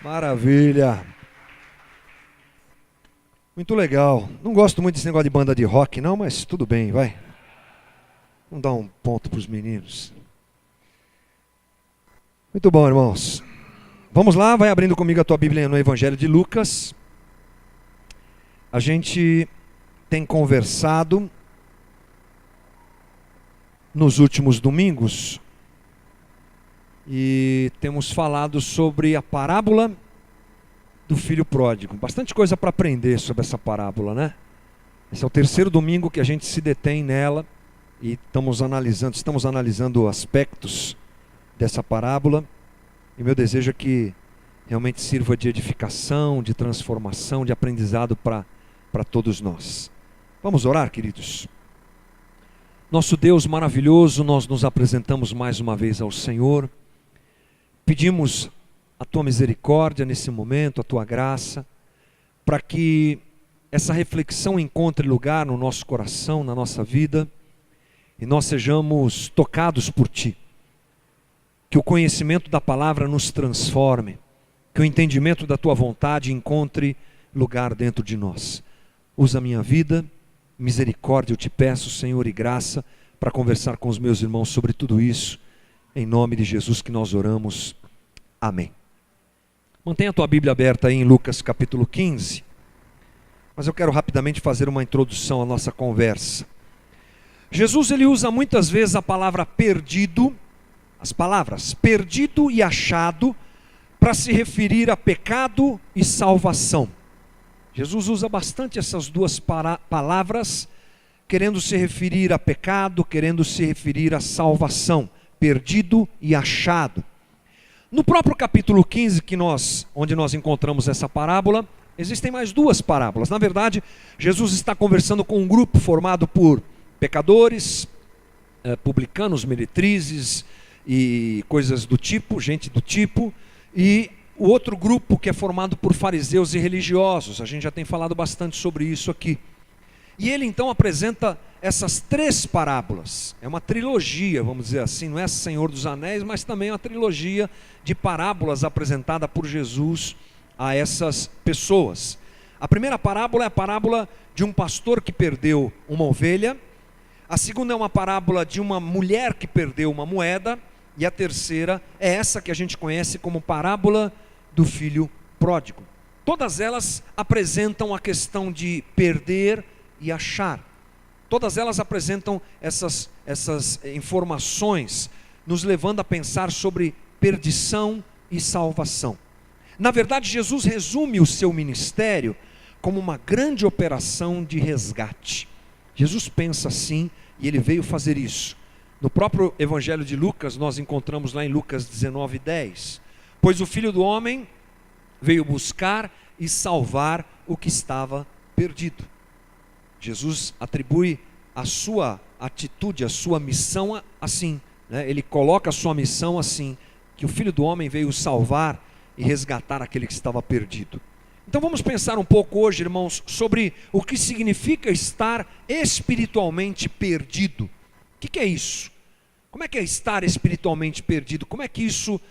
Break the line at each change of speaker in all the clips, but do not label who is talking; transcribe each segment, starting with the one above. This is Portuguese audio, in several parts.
Maravilha. Muito legal. Não gosto muito desse negócio de banda de rock não, mas tudo bem, vai. Vamos dar um ponto para os meninos. Muito bom, irmãos. Vamos lá, vai abrindo comigo a tua Bíblia no Evangelho de Lucas. A gente tem conversado nos últimos domingos e temos falado sobre a parábola do filho pródigo. Bastante coisa para aprender sobre essa parábola, né? Esse é o terceiro domingo que a gente se detém nela e estamos analisando aspectos dessa parábola. E meu desejo é que realmente sirva de edificação, de transformação, de aprendizado para todos nós. Vamos orar, queridos? Nosso Deus maravilhoso, nós nos apresentamos mais uma vez ao Senhor. Pedimos a Tua misericórdia nesse momento, a Tua graça, para que essa reflexão encontre lugar no nosso coração, na nossa vida, e nós sejamos tocados por Ti. Que o conhecimento da palavra nos transforme, que o entendimento da Tua vontade encontre lugar dentro de nós. Usa a minha vida, misericórdia eu te peço, Senhor, e graça, para conversar com os meus irmãos sobre tudo isso. Em nome de Jesus que nós oramos. Amém. Mantenha a tua Bíblia aberta aí em Lucas capítulo 15. Mas eu quero rapidamente fazer uma introdução à nossa conversa. Jesus ele usa muitas vezes a palavra perdido, as palavras perdido e achado, para se referir a pecado e salvação. Jesus usa bastante essas duas palavras, querendo se referir a pecado, querendo se referir a salvação. Perdido e achado. No próprio capítulo 15, onde nós encontramos essa parábola, existem mais duas parábolas. Na verdade, Jesus está conversando com um grupo formado por pecadores, publicanos, meretrizes e coisas do tipo, gente do tipo, e o outro grupo que é formado por fariseus e religiosos. A gente já tem falado bastante sobre isso aqui. E ele então apresenta essas três parábolas. É uma trilogia, vamos dizer assim, não é Senhor dos Anéis, mas também é uma trilogia de parábolas apresentada por Jesus a essas pessoas. A primeira parábola é a parábola de um pastor que perdeu uma ovelha. A segunda é uma parábola de uma mulher que perdeu uma moeda. E a terceira é essa que a gente conhece como parábola do filho pródigo. Todas elas apresentam a questão de perder e achar. Todas elas apresentam essas informações, nos levando a pensar sobre perdição e salvação. Na verdade, Jesus resume o seu ministério como uma grande operação de resgate. Jesus pensa assim e ele veio fazer isso. No próprio Evangelho de Lucas, nós encontramos lá em Lucas 19:10. Pois o Filho do Homem veio buscar e salvar o que estava perdido. Jesus atribui a sua atitude, a sua missão assim, né? Ele coloca a sua missão assim, que o Filho do Homem veio salvar e resgatar aquele que estava perdido. Então vamos pensar um pouco hoje, irmãos, sobre o que significa estar espiritualmente perdido. O que é isso? Como é que é estar espiritualmente perdido? Como é que isso,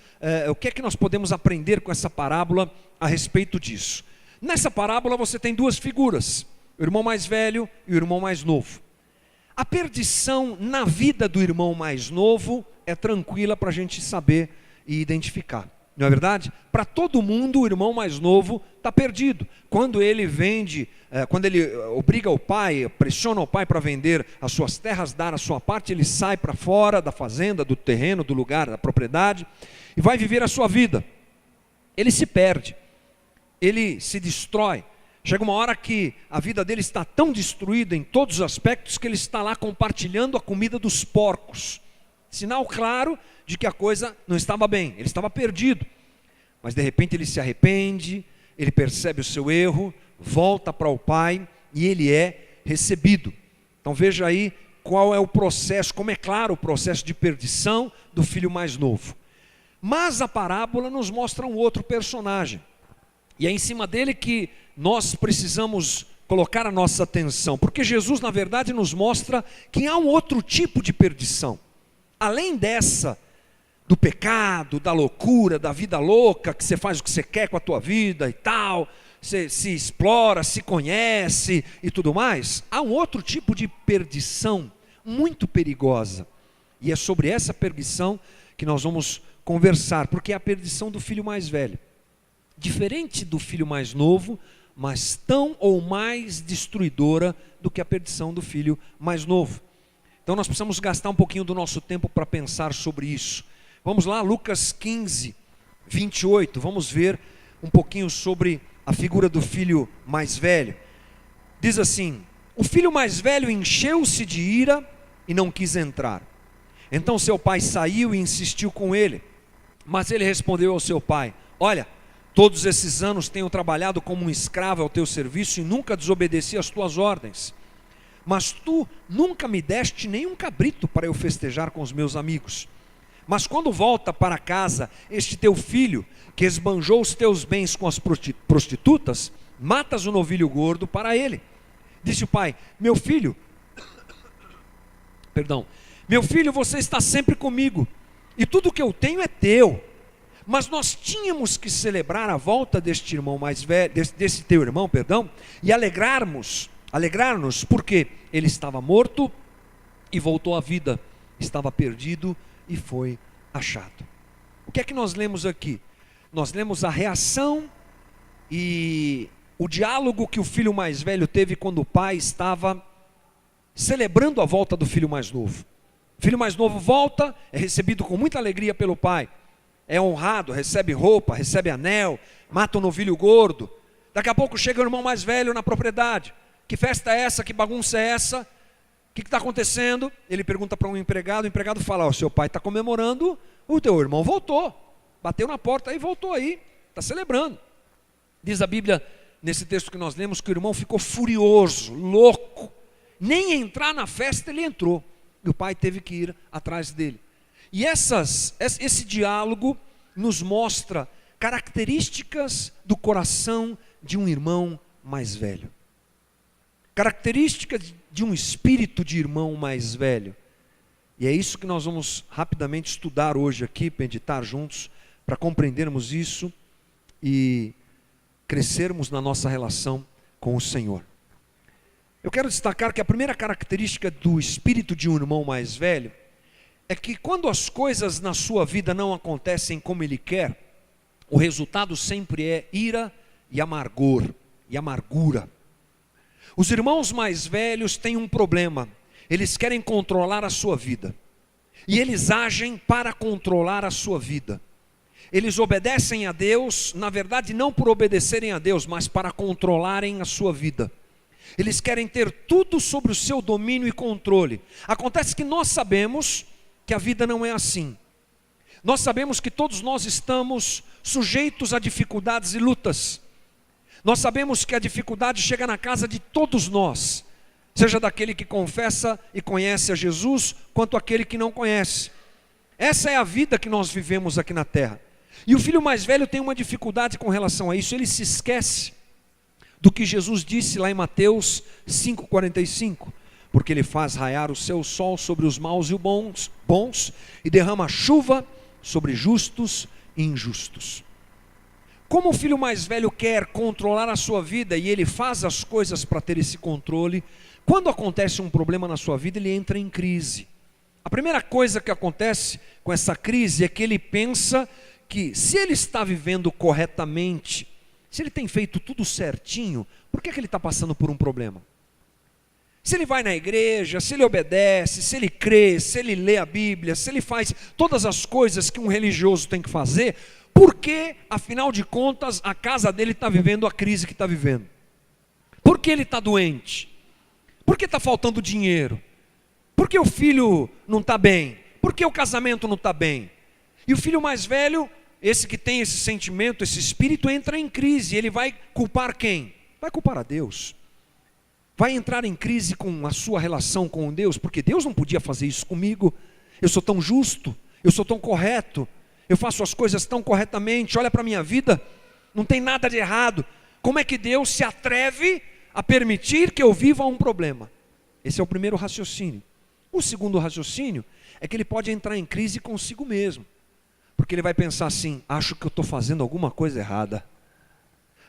o que é que nós podemos aprender com essa parábola a respeito disso? Nessa parábola você tem duas figuras, o irmão mais velho e o irmão mais novo. A perdição na vida do irmão mais novo é tranquila para a gente saber e identificar. Não é verdade? Para todo mundo o irmão mais novo está perdido. Quando ele vende, quando ele obriga o pai, pressiona o pai para vender as suas terras, dar a sua parte, ele sai para fora da fazenda, do terreno, do lugar, da propriedade e vai viver a sua vida. Ele se perde, ele se destrói. Chega uma hora que a vida dele está tão destruída em todos os aspectos que ele está lá compartilhando a comida dos porcos. Sinal claro de que a coisa não estava bem, ele estava perdido. Mas de repente ele se arrepende, ele percebe o seu erro, volta para o pai e ele é recebido. Então veja aí qual é o processo, como é claro o processo de perdição do filho mais novo. Mas a parábola nos mostra um outro personagem. E é em cima dele que nós precisamos colocar a nossa atenção, porque Jesus na verdade nos mostra que há um outro tipo de perdição. Além dessa do pecado, da loucura, da vida louca, que você faz o que você quer com a tua vida e tal, você se explora, se conhece e tudo mais. Há um outro tipo de perdição muito perigosa, e é sobre essa perdição que nós vamos conversar, porque é a perdição do filho mais velho. Diferente do filho mais novo, mas tão ou mais destruidora do que a perdição do filho mais novo. Então nós precisamos gastar um pouquinho do nosso tempo para pensar sobre isso. Vamos lá, Lucas 15, 28, vamos ver um pouquinho sobre a figura do filho mais velho. Diz assim: o filho mais velho encheu-se de ira e não quis entrar. Então seu pai saiu e insistiu com ele. Mas ele respondeu ao seu pai: olha, todos esses anos tenho trabalhado como um escravo ao teu serviço e nunca desobedeci às tuas ordens. Mas tu nunca me deste nenhum cabrito para eu festejar com os meus amigos. Mas quando volta para casa este teu filho, que esbanjou os teus bens com as prostitutas, matas o novilho gordo para ele. Disse o pai: meu filho, você está sempre comigo, e tudo que eu tenho é teu. Mas nós tínhamos que celebrar a volta deste irmão mais velho, desse teu irmão, e alegrarmos, porque ele estava morto e voltou à vida, estava perdido e foi achado. O que é que nós lemos aqui? Nós lemos a reação e o diálogo que o filho mais velho teve quando o pai estava celebrando a volta do filho mais novo. O filho mais novo volta, é recebido com muita alegria pelo pai, é honrado, recebe roupa, recebe anel, mata um novilho gordo. Daqui a pouco chega o irmão mais velho na propriedade. Que festa é essa? Que bagunça é essa? O que está acontecendo? Ele pergunta para um empregado, o empregado fala: seu pai está comemorando, o teu irmão voltou, bateu na porta e voltou aí, está celebrando. Diz a Bíblia, nesse texto que nós lemos, que o irmão ficou furioso, louco, nem entrar na festa ele entrou, e o pai teve que ir atrás dele. E esse diálogo nos mostra características do coração de um irmão mais velho. Características de um espírito de irmão mais velho. E é isso que nós vamos rapidamente estudar hoje aqui, meditar juntos, para compreendermos isso e crescermos na nossa relação com o Senhor. Eu quero destacar que a primeira característica do espírito de um irmão mais velho é que quando as coisas na sua vida não acontecem como ele quer, o resultado sempre é ira e amargura. Os irmãos mais velhos têm um problema: eles querem controlar a sua vida, e eles agem para controlar a sua vida. Eles obedecem a Deus, na verdade não por obedecerem a Deus, mas para controlarem a sua vida. Eles querem ter tudo sobre o seu domínio e controle. Acontece que nós sabemos que a vida não é assim. Nós sabemos que todos nós estamos sujeitos a dificuldades e lutas. Nós sabemos que a dificuldade chega na casa de todos nós, seja daquele que confessa e conhece a Jesus, quanto aquele que não conhece. Essa é a vida que nós vivemos aqui na terra. E o filho mais velho tem uma dificuldade com relação a isso. Ele se esquece do que Jesus disse lá em Mateus 5,45. Porque ele faz raiar o seu sol sobre os maus e os bons, e derrama chuva sobre justos e injustos. Como o filho mais velho quer controlar a sua vida, e ele faz as coisas para ter esse controle, quando acontece um problema na sua vida, ele entra em crise. A primeira coisa que acontece com essa crise é que ele pensa que se ele está vivendo corretamente, se ele tem feito tudo certinho, por que ele está passando por um problema? Se ele vai na igreja, se ele obedece, se ele crê, se ele lê a Bíblia, se ele faz todas as coisas que um religioso tem que fazer, por que, afinal de contas, a casa dele está vivendo a crise que está vivendo? Por que ele está doente? Por que está faltando dinheiro? Por que o filho não está bem? Por que o casamento não está bem? E o filho mais velho, esse que tem esse sentimento, esse espírito, entra em crise. Ele vai culpar quem? Vai culpar a Deus. Vai entrar em crise com a sua relação com Deus, porque Deus não podia fazer isso comigo. Eu sou tão justo, eu sou tão correto, eu faço as coisas tão corretamente, olha para a minha vida, não tem nada de errado. Como é que Deus se atreve a permitir que eu viva um problema? Esse é o primeiro raciocínio. O segundo raciocínio é que ele pode entrar em crise consigo mesmo. Porque ele vai pensar assim: acho que eu estou fazendo alguma coisa errada,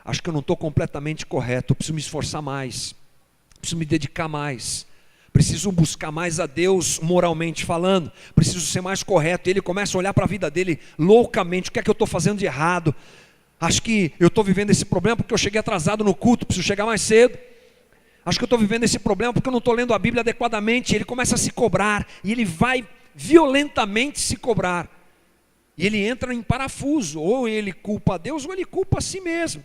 acho que eu não estou completamente correto, eu preciso me esforçar mais, preciso me dedicar mais, preciso buscar mais a Deus moralmente falando, preciso ser mais correto. E ele começa a olhar para a vida dele loucamente: o que é que eu estou fazendo de errado? Acho que eu estou vivendo esse problema porque eu cheguei atrasado no culto, preciso chegar mais cedo. Acho que eu estou vivendo esse problema porque eu não estou lendo a Bíblia adequadamente. Ele começa a se cobrar, e ele vai violentamente se cobrar. E ele entra em parafuso: ou ele culpa a Deus, ou ele culpa a si mesmo.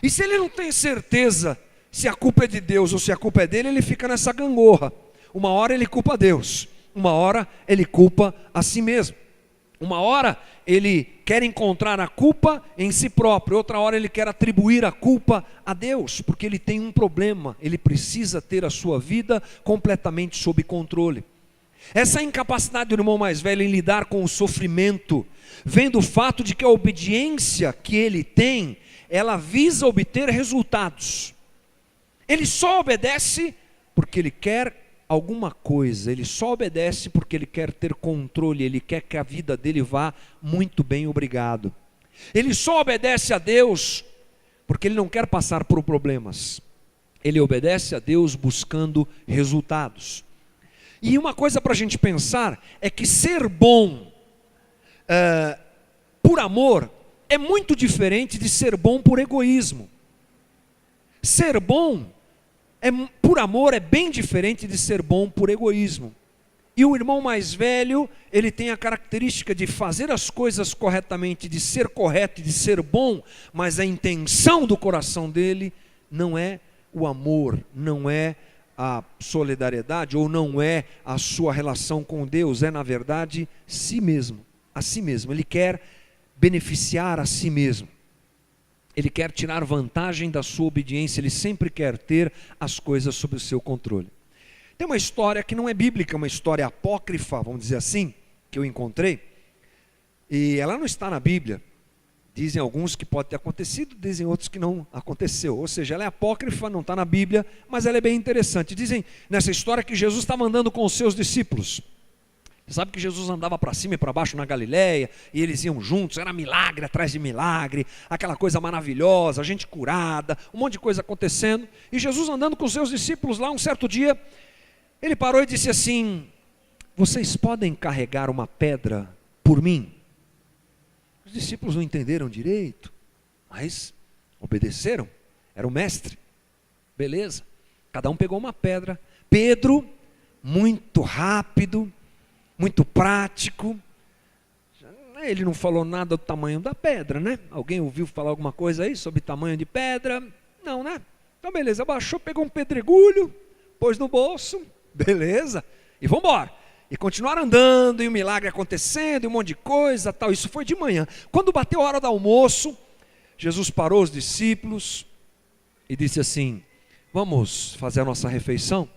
E se ele não tem certeza se a culpa é de Deus ou se a culpa é dele, ele fica nessa gangorra. Uma hora ele culpa a Deus, uma hora ele culpa a si mesmo. Uma hora ele quer encontrar a culpa em si próprio, outra hora ele quer atribuir a culpa a Deus, porque ele tem um problema, ele precisa ter a sua vida completamente sob controle. Essa incapacidade do irmão mais velho em lidar com o sofrimento vem do fato de que a obediência que ele tem, ela visa obter resultados. Ele só obedece porque ele quer alguma coisa, ele só obedece porque ele quer ter controle, ele quer que a vida dele vá muito bem, obrigado. Ele só obedece a Deus porque ele não quer passar por problemas. Ele obedece a Deus buscando resultados. E uma coisa para a gente pensar é que ser bom por amor é muito diferente de ser bom por egoísmo. Ser bom por amor é bem diferente de ser bom por egoísmo. E o irmão mais velho, ele tem a característica de fazer as coisas corretamente, de ser correto e de ser bom, mas a intenção do coração dele não é o amor, não é a solidariedade, ou não é a sua relação com Deus, é na verdade si mesmo, a si mesmo. Ele quer beneficiar a si mesmo. Ele quer tirar vantagem da sua obediência, ele sempre quer ter as coisas sob o seu controle. Tem uma história que não é bíblica, uma história apócrifa, vamos dizer assim, que eu encontrei, e ela não está na Bíblia. Dizem alguns que pode ter acontecido, dizem outros que não aconteceu. Ou seja, ela é apócrifa, não está na Bíblia, mas ela é bem interessante. Dizem nessa história que Jesus estava andando com os seus discípulos. Você sabe que Jesus andava para cima e para baixo na Galileia, e eles iam juntos, era milagre atrás de milagre, aquela coisa maravilhosa, gente curada, um monte de coisa acontecendo. E Jesus andando com os seus discípulos lá, um certo dia, ele parou e disse assim: vocês podem carregar uma pedra por mim? Os discípulos não entenderam direito, mas obedeceram, era o mestre, beleza. Cada um pegou uma pedra. Pedro, muito rápido, muito prático, ele não falou nada do tamanho da pedra, né? Alguém ouviu falar alguma coisa aí sobre tamanho de pedra? Não, né? Então beleza, abaixou, pegou um pedregulho, pôs no bolso, beleza, e vamos embora. E continuaram andando, e o milagre acontecendo, e um monte de coisa, tal. Isso foi de manhã. Quando bateu a hora do almoço, Jesus parou os discípulos e disse assim: vamos fazer a nossa refeição?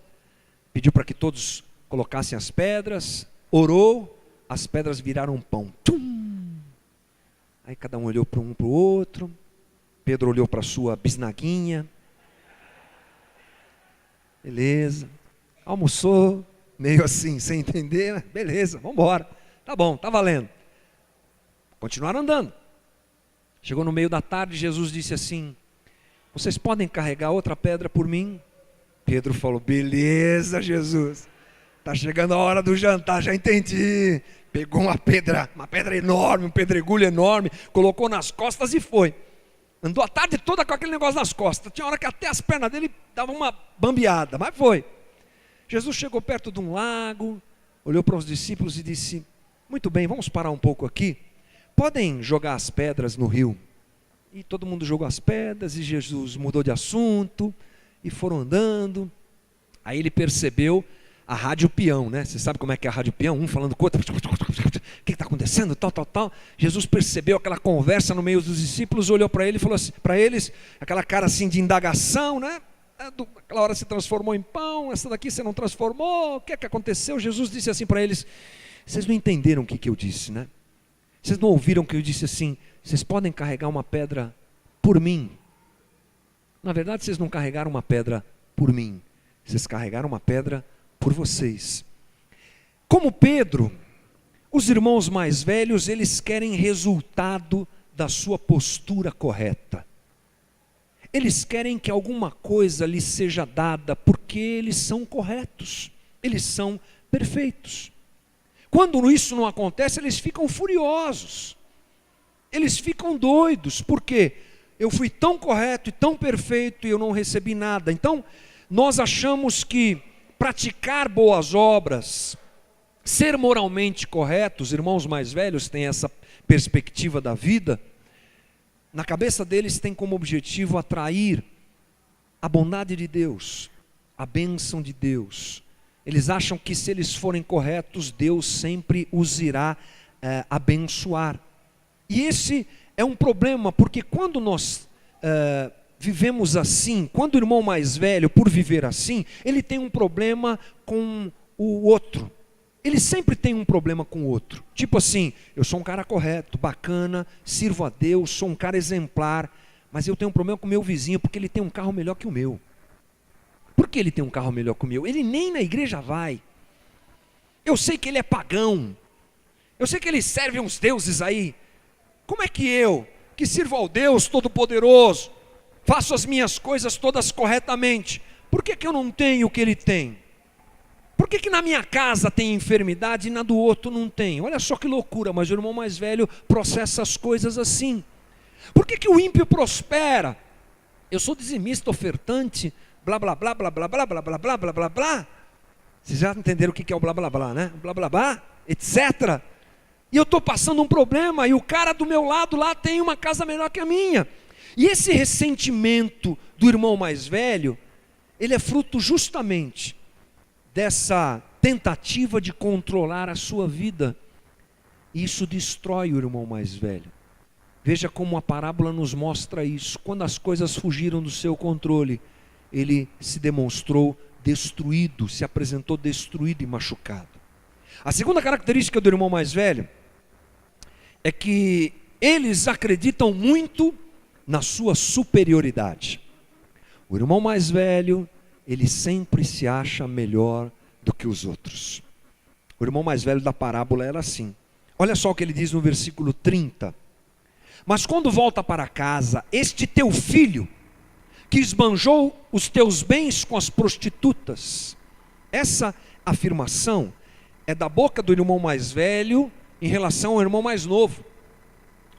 Pediu para que todos colocassem as pedras, orou, as pedras viraram pão. Tum! Aí cada um olhou para um para o outro. Pedro olhou para a sua bisnaguinha. Beleza. Almoçou, meio assim, sem entender, né? Beleza, vamos embora. Tá bom, tá valendo. Continuaram andando. Chegou no meio da tarde, Jesus disse assim: vocês podem carregar outra pedra por mim? Pedro falou: beleza, Jesus. Está chegando a hora do jantar, já entendi. Pegou uma pedra enorme, um pedregulho enorme, colocou nas costas e foi. Andou a tarde toda com aquele negócio nas costas. Tinha hora que até as pernas dele davam uma bambeada, mas foi. Jesus chegou perto de um lago, olhou para os discípulos e disse: muito bem, vamos parar um pouco aqui. Podem jogar as pedras no rio? E todo mundo jogou as pedras, e Jesus mudou de assunto, e foram andando. Aí ele percebeu a rádio peão, né? Você sabe como é que é a rádio peão? Um falando com o outro, o que está acontecendo? Tal. Jesus percebeu aquela conversa no meio dos discípulos, olhou para ele e falou assim, para eles, aquela cara assim de indagação, né? Aquela hora se transformou em pão, essa daqui você não transformou, o que é que aconteceu? Jesus disse assim para eles: vocês não entenderam o que eu disse, né? Vocês não ouviram que eu disse assim: vocês podem carregar uma pedra por mim? Na verdade, vocês não carregaram uma pedra por mim, vocês carregaram uma pedra por vocês. Como Pedro, Os irmãos mais velhos, eles querem resultado da sua postura correta. Eles querem que alguma coisa lhes seja dada porque eles são corretos, eles são perfeitos. Quando isso não acontece, eles ficam furiosos, eles ficam doidos, porque eu fui tão correto e tão perfeito e eu não recebi nada. Então, nós achamos que praticar boas obras, ser moralmente correto, os irmãos mais velhos têm essa perspectiva da vida, na cabeça deles tem como objetivo atrair a bondade de Deus, a bênção de Deus. Eles acham que se eles forem corretos, Deus sempre os irá abençoar. E esse é um problema, porque quando nós vivemos assim, quando o irmão mais velho, por viver assim, ele tem um problema com o outro. Ele sempre tem um problema com o outro. Tipo assim, eu sou um cara correto, bacana, sirvo a Deus, sou um cara exemplar, mas eu tenho um problema com o meu vizinho, porque ele tem um carro melhor que o meu. Por que ele tem um carro melhor que o meu? Ele nem na igreja vai. Eu sei que ele é pagão. Eu sei que ele serve uns deuses aí. Como é que eu, que sirvo ao Deus Todo-Poderoso, faço as minhas coisas todas corretamente, por que eu não tenho o que ele tem? Por que na minha casa tem enfermidade e na do outro não tem? Olha só que loucura, mas o irmão mais velho processa as coisas assim. Por que o ímpio prospera? Eu sou dizimista, ofertante, blá blá blá blá blá blá blá blá blá blá blá blá. Vocês já entenderam o que é o blá blá blá, né? Blá blá blá, etc. E eu estou passando um problema e o cara do meu lado lá tem uma casa melhor que a minha. E esse ressentimento do irmão mais velho, ele é fruto justamente dessa tentativa de controlar a sua vida. E isso destrói o irmão mais velho. Veja como a parábola nos mostra isso. Quando as coisas fugiram do seu controle, ele se demonstrou destruído, se apresentou destruído e machucado. A segunda característica do irmão mais velho é que eles acreditam muito na sua superioridade. O irmão mais velho, ele sempre se acha melhor do que os outros. O irmão mais velho da parábola era assim. Olha só o que ele diz no versículo 30. Mas quando volta para casa, este teu filho, que esbanjou os teus bens com as prostitutas. Essa afirmação é da boca do irmão mais velho em relação ao irmão mais novo.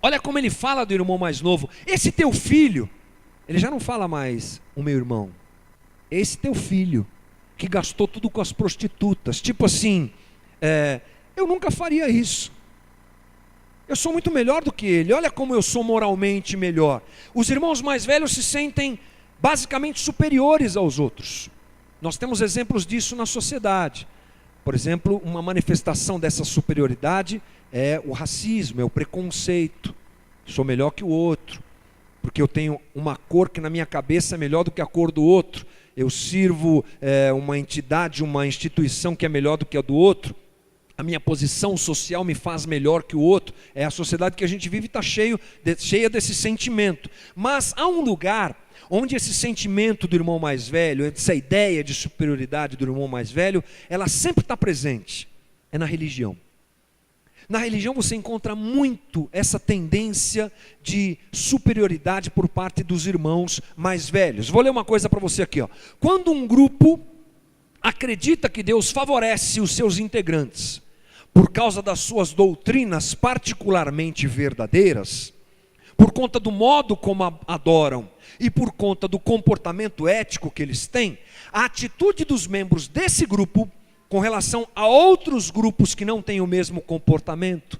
Olha como ele fala do irmão mais novo. Esse teu filho, ele já não fala mais o meu irmão. Esse teu filho, que gastou tudo com as prostitutas. Tipo assim, eu nunca faria isso. Eu sou muito melhor do que ele. Olha como eu sou moralmente melhor. Os irmãos mais velhos se sentem basicamente superiores aos outros. Nós temos exemplos disso na sociedade. Por exemplo, uma manifestação dessa superioridade é o racismo, é o preconceito. Sou melhor que o outro, porque eu tenho uma cor que na minha cabeça é melhor do que a cor do outro. Eu sirvo uma entidade, uma instituição que é melhor do que a do outro. A minha posição social me faz melhor que o outro. É a sociedade que a gente vive, está cheia desse sentimento. Mas há um lugar onde esse sentimento do irmão mais velho, essa ideia de superioridade do irmão mais velho, ela sempre está presente. É na religião. Na religião você encontra muito essa tendência de superioridade por parte dos irmãos mais velhos. Vou ler uma coisa para você aqui, ó. Quando um grupo acredita que Deus favorece os seus integrantes por causa das suas doutrinas particularmente verdadeiras, por conta do modo como adoram e por conta do comportamento ético que eles têm, a atitude dos membros desse grupo com relação a outros grupos que não têm o mesmo comportamento,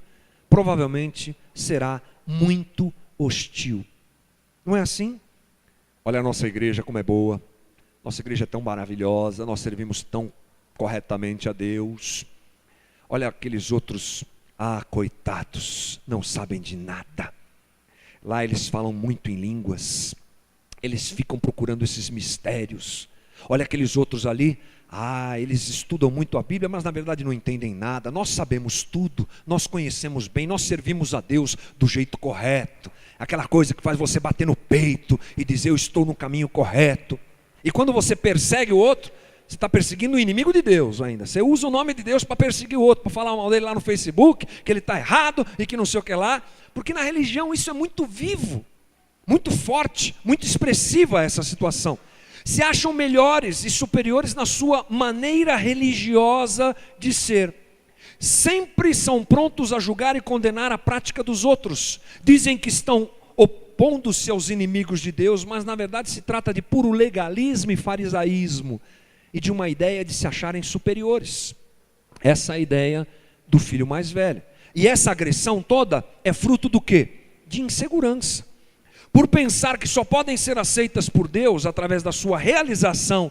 provavelmente será muito hostil. Não é assim? Olha a nossa igreja como é boa, nossa igreja é tão maravilhosa, nós servimos tão corretamente a Deus. Olha aqueles outros, coitados, não sabem de nada. Lá eles falam muito em línguas, eles ficam procurando esses mistérios. Olha aqueles outros ali, eles estudam muito a Bíblia, mas na verdade não entendem nada. Nós sabemos tudo, nós conhecemos bem, nós servimos a Deus do jeito correto. Aquela coisa que faz você bater no peito e dizer eu estou no caminho correto. E quando você persegue o outro, Você está perseguindo o inimigo de Deus ainda. Você usa o nome de Deus para perseguir o outro, para falar mal dele lá no Facebook, que ele está errado e que não sei o que lá. Porque na religião isso é muito vivo, muito forte, muito expressiva essa situação. Se acham melhores e superiores na sua maneira religiosa de ser. Sempre são prontos a julgar e condenar a prática dos outros. Dizem que estão opondo-se aos inimigos de Deus, mas na verdade se trata de puro legalismo e farisaísmo e de uma ideia de se acharem superiores. Essa é a ideia do filho mais velho. E essa agressão toda é fruto do quê? De insegurança. Por pensar que só podem ser aceitas por Deus através da sua realização,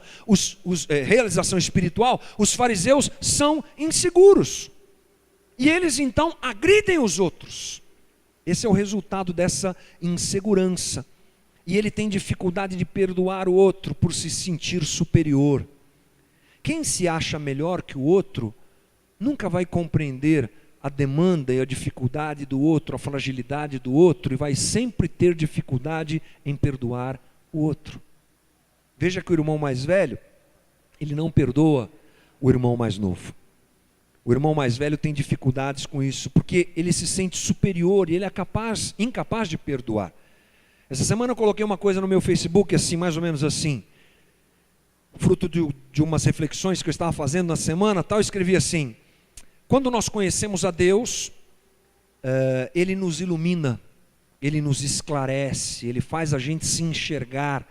realização espiritual, os fariseus são inseguros. E eles então agridem os outros. Esse é o resultado dessa insegurança. E ele tem dificuldade de perdoar o outro por se sentir superior. Quem se acha melhor que o outro nunca vai compreender a demanda e a dificuldade do outro, a fragilidade do outro, e vai sempre ter dificuldade em perdoar o outro. Veja que o irmão mais velho, ele não perdoa o irmão mais novo. O irmão mais velho tem dificuldades com isso, porque ele se sente superior e ele é incapaz de perdoar. Essa semana eu coloquei uma coisa no meu Facebook, assim, mais ou menos assim, fruto de umas reflexões que eu estava fazendo na semana, tal, eu escrevi assim: quando nós conhecemos a Deus, Ele nos ilumina, Ele nos esclarece, Ele faz a gente se enxergar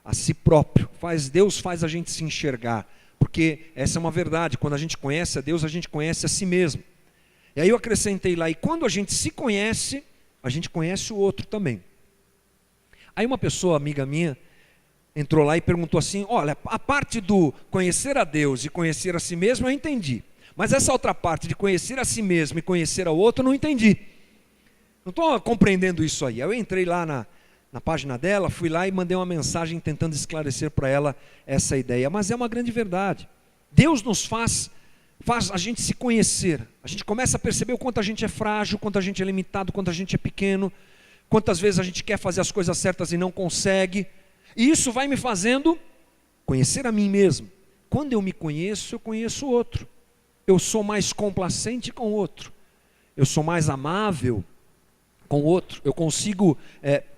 a si próprio. Deus faz a gente se enxergar, porque essa é uma verdade, quando a gente conhece a Deus, a gente conhece a si mesmo. E aí eu acrescentei lá, e quando a gente se conhece, a gente conhece o outro também. Aí uma pessoa, amiga minha, entrou lá e perguntou assim: olha, a parte do conhecer a Deus e conhecer a si mesmo eu entendi, mas essa outra parte de conhecer a si mesmo e conhecer ao outro eu não entendi. Não estou compreendendo isso aí. Eu entrei lá na página dela, fui lá e mandei uma mensagem tentando esclarecer para ela essa ideia. Mas é uma grande verdade. Deus nos faz a gente se conhecer. A gente começa a perceber o quanto a gente é frágil, quanto a gente é limitado, quanto a gente é pequeno, quantas vezes a gente quer fazer as coisas certas e não consegue. E isso vai me fazendo conhecer a mim mesmo. Quando eu me conheço, eu conheço o outro. Eu sou mais complacente com o outro. Eu sou mais amável com o outro. Eu consigo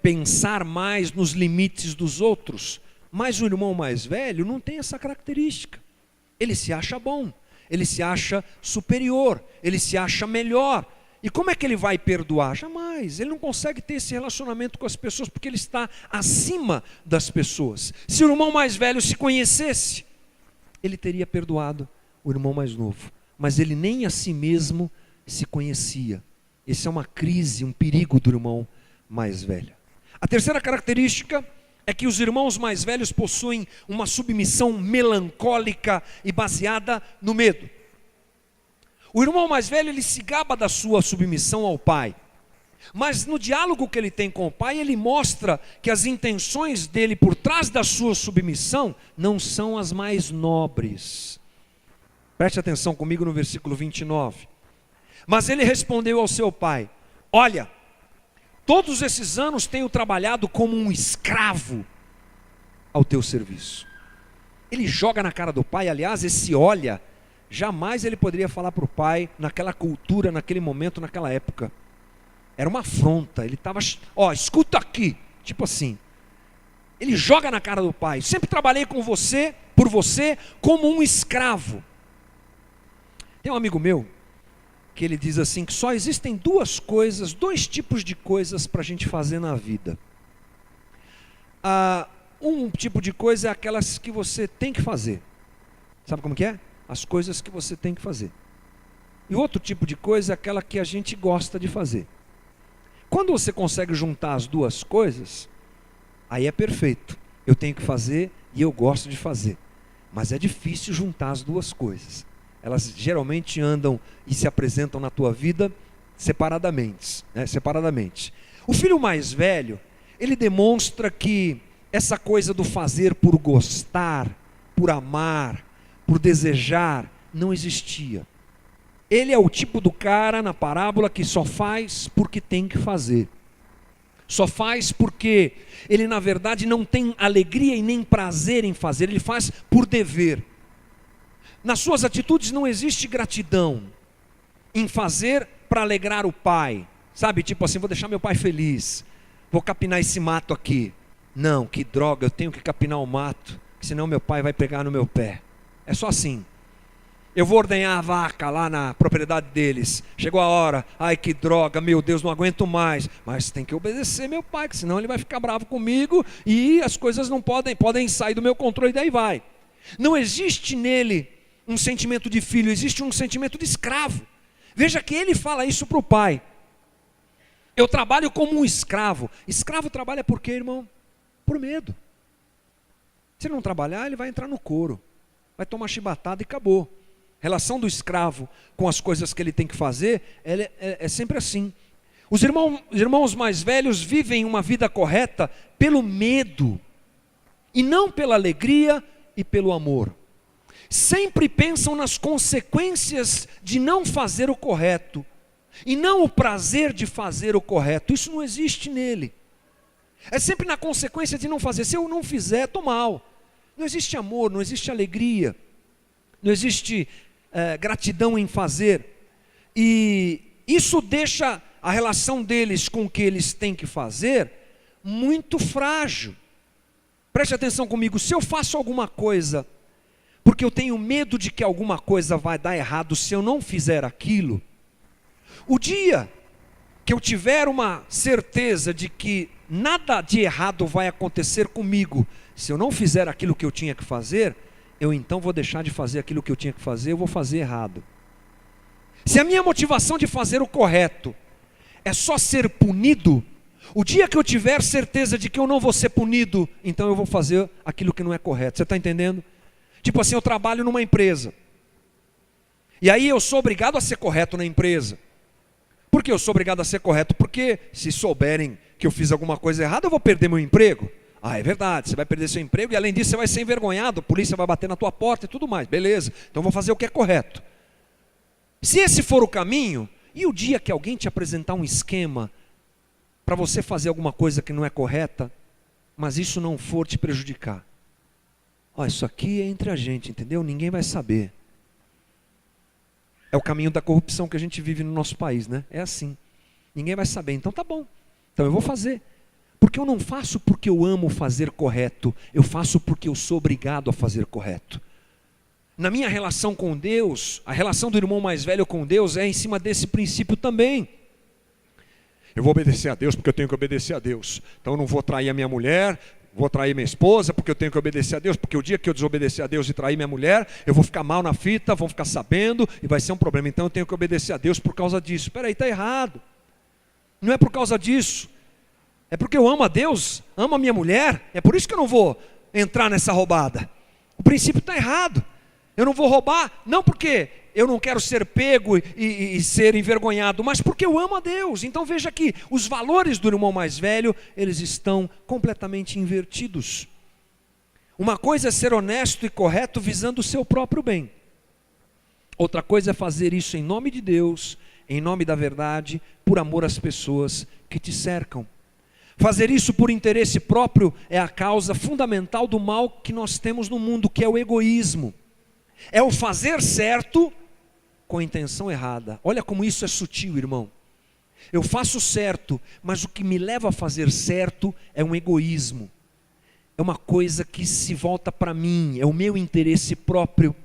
pensar mais nos limites dos outros. Mas o irmão mais velho não tem essa característica. Ele se acha bom. Ele se acha superior. Ele se acha melhor. E como é que ele vai perdoar? Jamais. Ele não consegue ter esse relacionamento com as pessoas porque ele está acima das pessoas. Se o irmão mais velho se conhecesse, ele teria perdoado o irmão mais novo. Mas ele nem a si mesmo se conhecia. Essa é uma crise, um perigo do irmão mais velho. A terceira característica é que os irmãos mais velhos possuem uma submissão melancólica e baseada no medo. O irmão mais velho, ele se gaba da sua submissão ao pai. Mas no diálogo que ele tem com o pai, ele mostra que as intenções dele por trás da sua submissão não são as mais nobres. Preste atenção comigo no versículo 29. Mas ele respondeu ao seu pai: olha, todos esses anos tenho trabalhado como um escravo ao teu serviço. Ele joga na cara do pai. Aliás, esse olha, jamais ele poderia falar para o pai naquela cultura, naquele momento, naquela época. Era uma afronta. Ele estava, escuta aqui, tipo assim. Ele joga na cara do pai: sempre trabalhei com você, por você, como um escravo. Tem um amigo meu que ele diz assim, que só existem dois tipos de coisas para a gente fazer na vida. Um tipo de coisa é aquelas que você tem que fazer. Sabe como que é? As coisas que você tem que fazer. E outro tipo de coisa é aquela que a gente gosta de fazer. Quando você consegue juntar as duas coisas, aí é perfeito. Eu tenho que fazer e eu gosto de fazer. Mas é difícil juntar as duas coisas. Elas geralmente andam e se apresentam na tua vida separadamente. O filho mais velho, ele demonstra que essa coisa do fazer por gostar, por amar, por desejar, não existia. Ele é o tipo do cara na parábola que só faz porque tem que fazer. Só faz porque ele na verdade não tem alegria e nem prazer em fazer, ele faz por dever. Nas suas atitudes não existe gratidão em fazer para alegrar o pai. Sabe, tipo assim, vou deixar meu pai feliz, vou capinar esse mato aqui. Não, que droga, eu tenho que capinar o mato, senão meu pai vai pegar no meu pé. É só assim. Eu vou ordenhar a vaca lá na propriedade deles. Chegou a hora, ai que droga, meu Deus, não aguento mais. Mas tem que obedecer meu pai, que senão ele vai ficar bravo comigo e as coisas não podem sair do meu controle, e daí vai. Não existe nele um sentimento de filho, existe um sentimento de escravo. Veja que ele fala isso para o pai. Eu trabalho como um escravo. Escravo trabalha por quê, irmão? Por medo. Se ele não trabalhar, ele vai entrar no couro, vai tomar chibatada e acabou. Relação do escravo com as coisas que ele tem que fazer é sempre assim. Os irmãos mais velhos vivem uma vida correta pelo medo e não pela alegria e pelo amor. Sempre pensam nas consequências de não fazer o correto e não o prazer de fazer o correto. Isso não existe nele. É sempre na consequência de não fazer. Se eu não fizer, estou mal. Não existe amor, não existe alegria, não existe gratidão em fazer. E isso deixa a relação deles com o que eles têm que fazer muito frágil. Preste atenção comigo, se eu faço alguma coisa porque eu tenho medo de que alguma coisa vai dar errado se eu não fizer aquilo, o dia que eu tiver uma certeza de que nada de errado vai acontecer comigo se eu não fizer aquilo que eu tinha que fazer, eu então vou deixar de fazer aquilo que eu tinha que fazer, eu vou fazer errado. Se a minha motivação de fazer o correto é só ser punido, o dia que eu tiver certeza de que eu não vou ser punido, então eu vou fazer aquilo que não é correto. Você está entendendo? Tipo assim, eu trabalho numa empresa, e aí eu sou obrigado a ser correto na empresa. Por que eu sou obrigado a ser correto? Porque se souberem que eu fiz alguma coisa errada, eu vou perder meu emprego. Ah, é verdade, você vai perder seu emprego e além disso você vai ser envergonhado, a polícia vai bater na tua porta e tudo mais. Beleza, então eu vou fazer o que é correto. Se esse for o caminho, e o dia que alguém te apresentar um esquema para você fazer alguma coisa que não é correta, mas isso não for te prejudicar? Ó, isso aqui é entre a gente, entendeu? Ninguém vai saber. É o caminho da corrupção que a gente vive no nosso país, né? É assim. Ninguém vai saber, então tá bom. Então eu vou fazer. Porque eu não faço porque eu amo fazer correto, eu faço porque eu sou obrigado a fazer correto. Na minha relação com Deus, a relação do irmão mais velho com Deus é em cima desse princípio também. Eu vou obedecer a Deus porque eu tenho que obedecer a Deus. Então eu não vou trair a minha mulher, vou trair minha esposa porque eu tenho que obedecer a Deus, porque o dia que eu desobedecer a Deus e trair minha mulher, eu vou ficar mal na fita, vão ficar sabendo e vai ser um problema. Então eu tenho que obedecer a Deus por causa disso. Espera aí, está errado. Não é por causa disso. É porque eu amo a Deus, amo a minha mulher, é por isso que eu não vou entrar nessa roubada. O princípio está errado. Eu não vou roubar, não porque eu não quero ser pego e ser envergonhado, mas porque eu amo a Deus. Então veja que os valores do irmão mais velho, eles estão completamente invertidos. Uma coisa é ser honesto e correto visando o seu próprio bem. Outra coisa é fazer isso em nome de Deus, em nome da verdade, por amor às pessoas que te cercam. Fazer isso por interesse próprio é a causa fundamental do mal que nós temos no mundo, que é o egoísmo. É o fazer certo com a intenção errada. Olha como isso é sutil, irmão. Eu faço certo, mas o que me leva a fazer certo é um egoísmo. É uma coisa que se volta para mim, é o meu interesse próprio.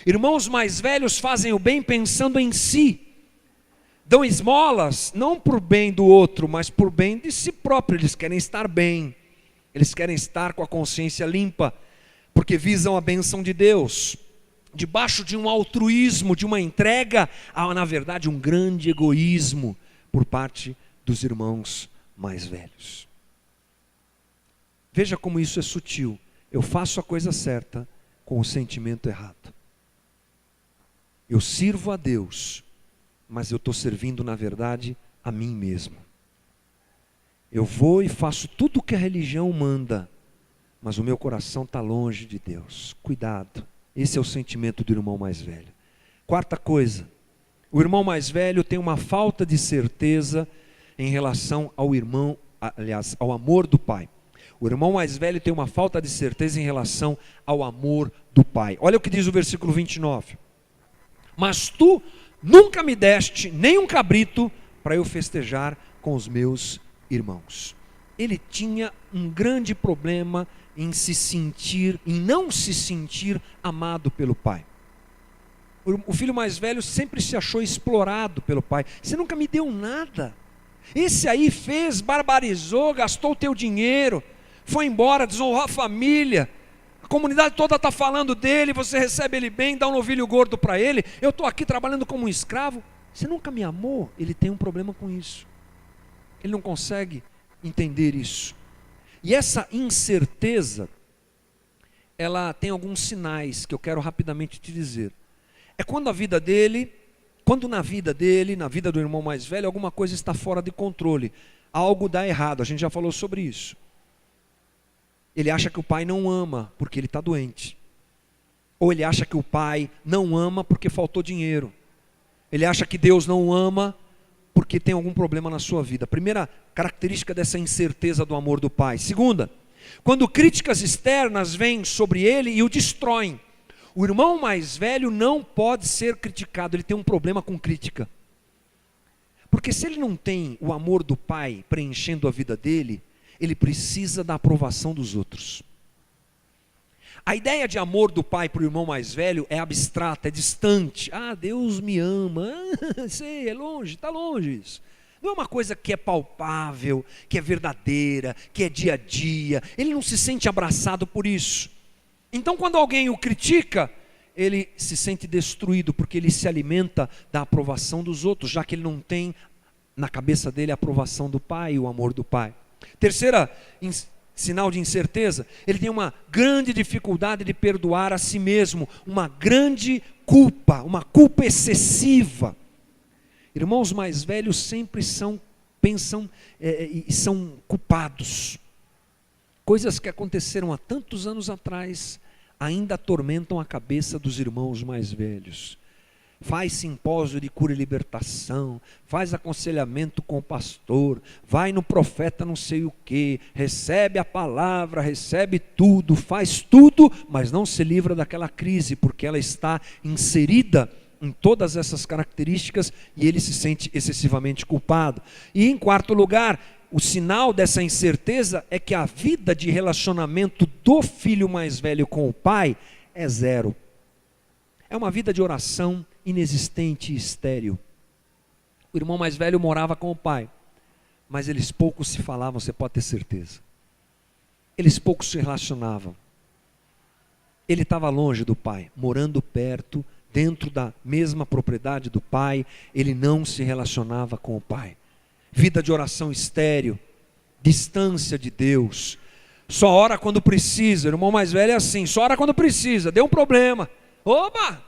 Irmãos mais velhos fazem o bem pensando em si. Dão esmolas, não por bem do outro, mas por bem de si próprio. Eles querem estar bem, eles querem estar com a consciência limpa, porque visam a bênção de Deus. Debaixo de um altruísmo, de uma entrega, há na verdade um grande egoísmo por parte dos irmãos mais velhos. Veja como isso é sutil. Eu faço a coisa certa com o sentimento errado. Eu sirvo a Deus, mas eu estou servindo na verdade a mim mesmo. Eu vou e faço tudo o que a religião manda, mas o meu coração está longe de Deus. Cuidado, esse é o sentimento do irmão mais velho. Quarta coisa, o irmão mais velho tem uma falta de certeza em relação ao irmão, aliás, ao amor do pai. O irmão mais velho tem uma falta de certeza em relação ao amor do pai. Olha o que diz o versículo 29. Mas tu nunca me deste nem um cabrito para eu festejar com os meus irmãos. Ele tinha um grande problema em não se sentir amado pelo pai. O filho mais velho sempre se achou explorado pelo pai. Você nunca me deu nada. Esse aí fez, barbarizou, gastou o teu dinheiro, foi embora, desonrou a família. A comunidade toda está falando dele, você recebe ele bem, dá um novilho gordo para ele. Eu estou aqui trabalhando como um escravo. Você nunca me amou. Ele tem um problema com isso. Ele não consegue entender isso. E essa incerteza, ela tem alguns sinais que eu quero rapidamente te dizer. É quando na vida dele, na vida do irmão mais velho, alguma coisa está fora de controle. Algo dá errado, a gente já falou sobre isso. Ele acha que o pai não ama porque ele está doente. Ou ele acha que o pai não ama porque faltou dinheiro. Ele acha que Deus não ama porque tem algum problema na sua vida. Primeira característica dessa incerteza do amor do pai. Segunda, quando críticas externas vêm sobre ele e o destroem. O irmão mais velho não pode ser criticado, ele tem um problema com crítica. Porque se ele não tem o amor do pai preenchendo a vida dele, ele precisa da aprovação dos outros. A ideia de amor do pai para o irmão mais velho é abstrata, é distante. Ah, Deus me ama, sei, é longe, está longe isso. Não é uma coisa que é palpável, que é verdadeira, que é dia a dia. Ele não se sente abraçado por isso. Então quando alguém o critica, ele se sente destruído, porque ele se alimenta da aprovação dos outros, já que ele não tem na cabeça dele a aprovação do pai, o amor do pai. Terceira sinal de incerteza, ele tem uma grande dificuldade de perdoar a si mesmo, uma grande culpa, uma culpa excessiva. Irmãos mais velhos sempre pensam e são culpados. Coisas que aconteceram há tantos anos atrás ainda atormentam a cabeça dos irmãos mais velhos. Faz simpósio de cura e libertação, faz aconselhamento com o pastor, vai no profeta não sei o que, recebe a palavra, recebe tudo, faz tudo, mas não se livra daquela crise, porque ela está inserida em todas essas características e ele se sente excessivamente culpado. E em quarto lugar, o sinal dessa incerteza é que a vida de relacionamento do filho mais velho com o pai é zero. É uma vida de oração inexistente e estéril. O irmão mais velho morava com o pai, mas eles poucos se falavam, você pode ter certeza. Eles poucos se relacionavam. Ele estava longe do pai, morando perto, dentro da mesma propriedade do pai, ele não se relacionava com o pai. Vida de oração estéril, distância de Deus, só ora quando precisa. O irmão mais velho é assim, só ora quando precisa, deu um problema, opa,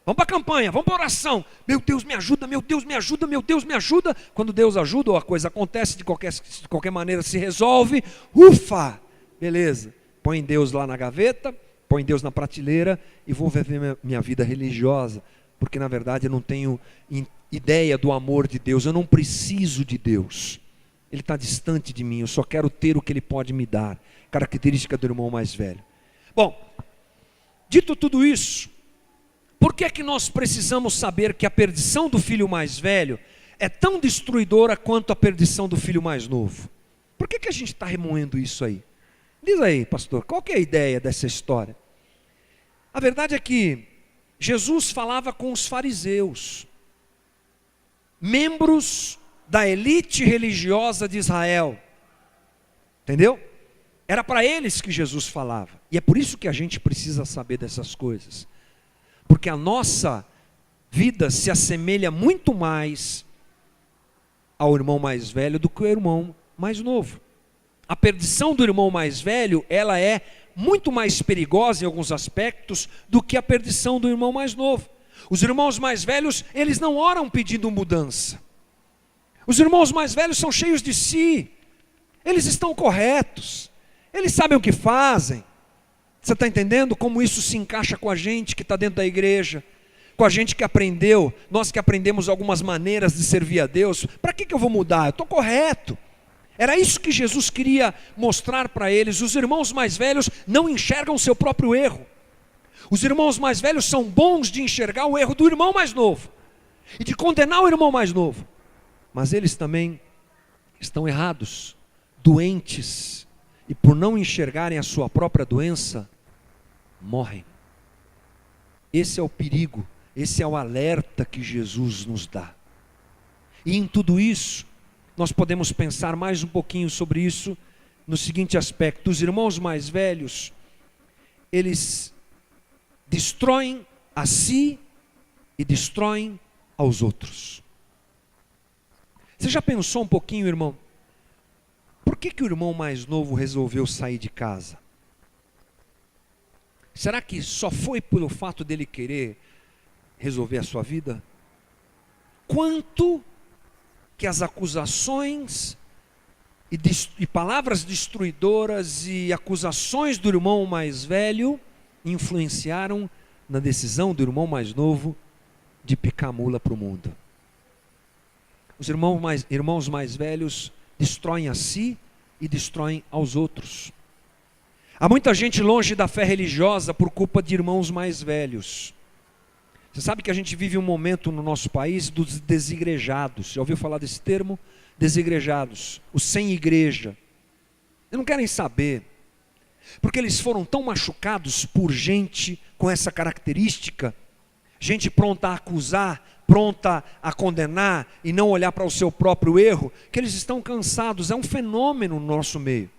vamos para a campanha, vamos para a oração, meu Deus me ajuda, meu Deus me ajuda, meu Deus me ajuda. Quando Deus ajuda, ou a coisa acontece de qualquer maneira, se resolve, ufa, beleza, põe Deus lá na gaveta, põe Deus na prateleira e vou viver minha vida religiosa, porque na verdade eu não tenho ideia do amor de Deus, eu não preciso de Deus, Ele está distante de mim, eu só quero ter o que Ele pode me dar. Característica do irmão mais velho. Bom, dito tudo isso, por que é que nós precisamos saber que a perdição do filho mais velho é tão destruidora quanto a perdição do filho mais novo? Por que a gente está remoendo isso aí? Diz aí, pastor, qual que é a ideia dessa história? A verdade é que Jesus falava com os fariseus, membros da elite religiosa de Israel, entendeu? Era para eles que Jesus falava, e é por isso que a gente precisa saber dessas coisas, porque a nossa vida se assemelha muito mais ao irmão mais velho do que ao irmão mais novo. A perdição do irmão mais velho, ela é muito mais perigosa em alguns aspectos do que a perdição do irmão mais novo. Os irmãos mais velhos, eles não oram pedindo mudança. Os irmãos mais velhos são cheios de si, eles estão corretos, eles sabem o que fazem. Você está entendendo como isso se encaixa com a gente que está dentro da igreja, com a gente que aprendeu, nós que aprendemos algumas maneiras de servir a Deus? Para que eu vou mudar? Eu estou correto. Era isso que Jesus queria mostrar para eles. Os irmãos mais velhos não enxergam o seu próprio erro. Os irmãos mais velhos são bons de enxergar o erro do irmão mais novo e de condenar o irmão mais novo. Mas eles também estão errados, doentes, e por não enxergarem a sua própria doença, morrem. Esse é o perigo, esse é o alerta que Jesus nos dá. E em tudo isso, nós podemos pensar mais um pouquinho sobre isso no seguinte aspecto: os irmãos mais velhos, eles destroem a si e destroem aos outros. Você já pensou um pouquinho, irmão? Por que o irmão mais novo resolveu sair de casa? Será que só foi pelo fato dele querer resolver a sua vida? Quanto que as acusações e palavras destruidoras e acusações do irmão mais velho influenciaram na decisão do irmão mais novo de picar a mula para o mundo. Os irmãos mais velhos destroem a si e destroem aos outros. Há muita gente longe da fé religiosa por culpa de irmãos mais velhos. Você sabe que a gente vive um momento no nosso país dos desigrejados. Já ouviu falar desse termo? Desigrejados, os sem igreja. Eles não querem saber, porque eles foram tão machucados por gente com essa característica, gente pronta a acusar, pronta a condenar e não olhar para o seu próprio erro, que eles estão cansados. É um fenômeno no nosso meio,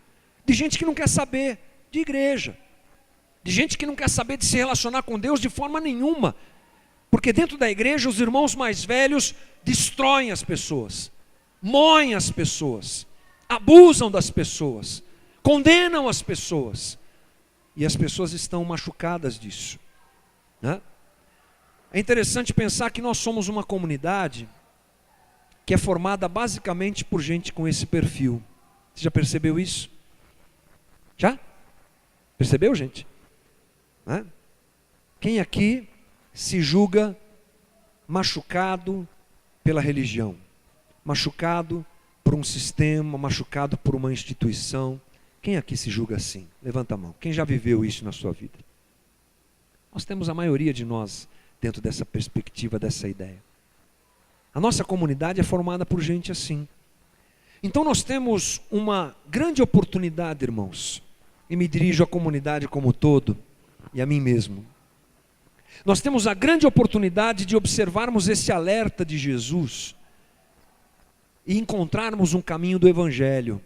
de gente que não quer saber de igreja, de gente que não quer saber de se relacionar com Deus de forma nenhuma, porque dentro da igreja os irmãos mais velhos destroem as pessoas, moem as pessoas, abusam das pessoas, condenam as pessoas, e as pessoas estão machucadas disso, né? É interessante pensar que nós somos uma comunidade que é formada basicamente por gente com esse perfil. Você já percebeu isso? Já? Percebeu, gente? Né? Quem aqui se julga machucado pela religião, machucado por um sistema, machucado por uma instituição? Quem aqui se julga assim? Levanta a mão. Quem já viveu isso na sua vida? Nós temos a maioria de nós dentro dessa perspectiva, dessa ideia. A nossa comunidade é formada por gente assim. Então nós temos uma grande oportunidade, irmãos, e me dirijo à comunidade como um todo e a mim mesmo. Nós temos a grande oportunidade de observarmos esse alerta de Jesus e encontrarmos um caminho do Evangelho.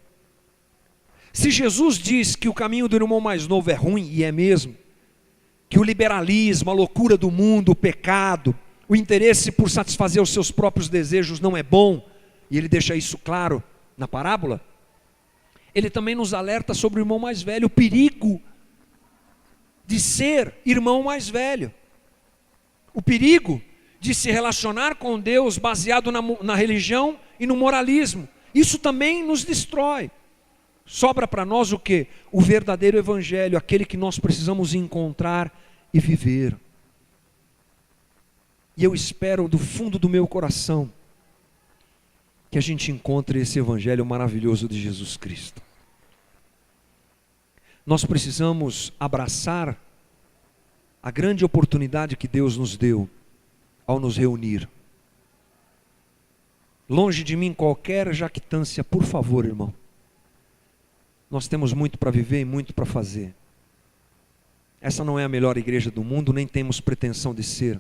Se Jesus diz que o caminho do irmão mais novo é ruim, e é mesmo, que o liberalismo, a loucura do mundo, o pecado, o interesse por satisfazer os seus próprios desejos não é bom, e ele deixa isso claro na parábola, ele também nos alerta sobre o irmão mais velho, o perigo de ser irmão mais velho, o perigo de se relacionar com Deus baseado na religião e no moralismo. Isso também nos destrói. Sobra para nós o quê? O verdadeiro evangelho, aquele que nós precisamos encontrar e viver. E eu espero do fundo do meu coração que a gente encontre esse evangelho maravilhoso de Jesus Cristo. Nós precisamos abraçar a grande oportunidade que Deus nos deu ao nos reunir. Longe de mim qualquer jactância, por favor, irmão. Nós temos muito para viver e muito para fazer. Essa não é a melhor igreja do mundo, nem temos pretensão de ser.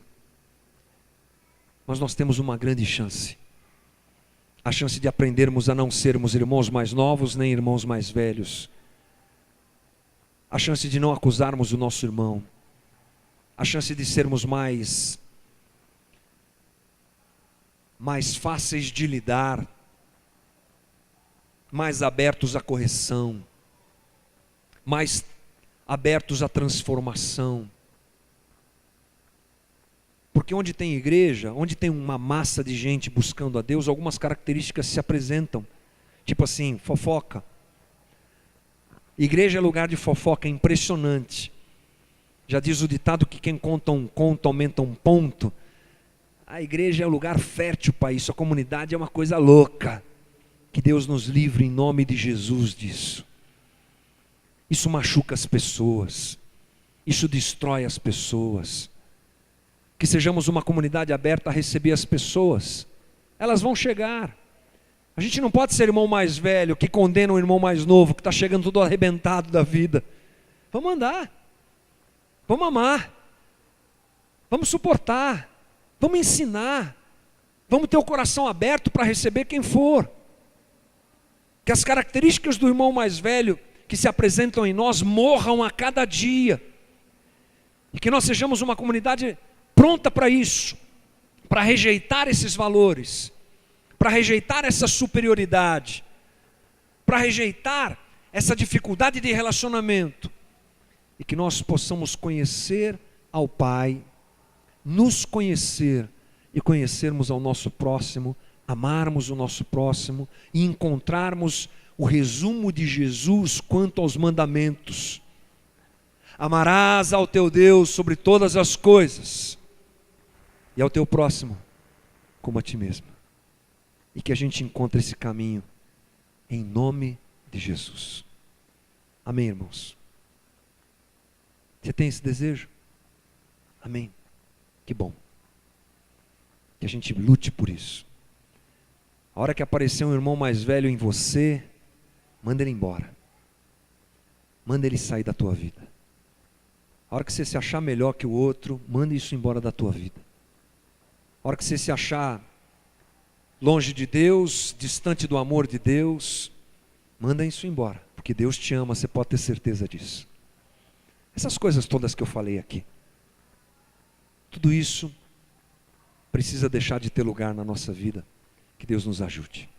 Mas nós temos uma grande chance. A chance de aprendermos a não sermos irmãos mais novos, nem irmãos mais velhos. A chance de não acusarmos o nosso irmão. A chance de sermos mais fáceis de lidar, mais abertos à correção, mais abertos à transformação. Porque onde tem igreja, onde tem uma massa de gente buscando a Deus, algumas características se apresentam. Tipo assim, fofoca. Igreja é lugar de fofoca, é impressionante. Já diz o ditado que quem conta um conto aumenta um ponto. A igreja é um lugar fértil para isso, a comunidade é uma coisa louca. Que Deus nos livre em nome de Jesus disso. Isso machuca as pessoas. Isso destrói as pessoas. Que sejamos uma comunidade aberta a receber as pessoas. Elas vão chegar. A gente não pode ser irmão mais velho que condena o irmão mais novo, que está chegando todo arrebentado da vida. Vamos andar. Vamos amar. Vamos suportar. Vamos ensinar. Vamos ter o coração aberto para receber quem for. Que as características do irmão mais velho que se apresentam em nós morram a cada dia. E que nós sejamos uma comunidade pronta para isso, para rejeitar esses valores, para rejeitar essa superioridade, para rejeitar essa dificuldade de relacionamento, e que nós possamos conhecer ao Pai, nos conhecer e conhecermos ao nosso próximo, amarmos o nosso próximo e encontrarmos o resumo de Jesus quanto aos mandamentos. Amarás ao teu Deus sobre todas as coisas e ao teu próximo como a ti mesmo. E que a gente encontre esse caminho em nome de Jesus. Amém, irmãos? Você tem esse desejo? Amém? Que bom. Que a gente lute por isso. A hora que aparecer um irmão mais velho em você, manda ele embora. Manda ele sair da tua vida. A hora que você se achar melhor que o outro, manda isso embora da tua vida. A hora que você se achar longe de Deus, distante do amor de Deus, manda isso embora, porque Deus te ama, você pode ter certeza disso. Essas coisas todas que eu falei aqui, tudo isso precisa deixar de ter lugar na nossa vida. Que Deus nos ajude.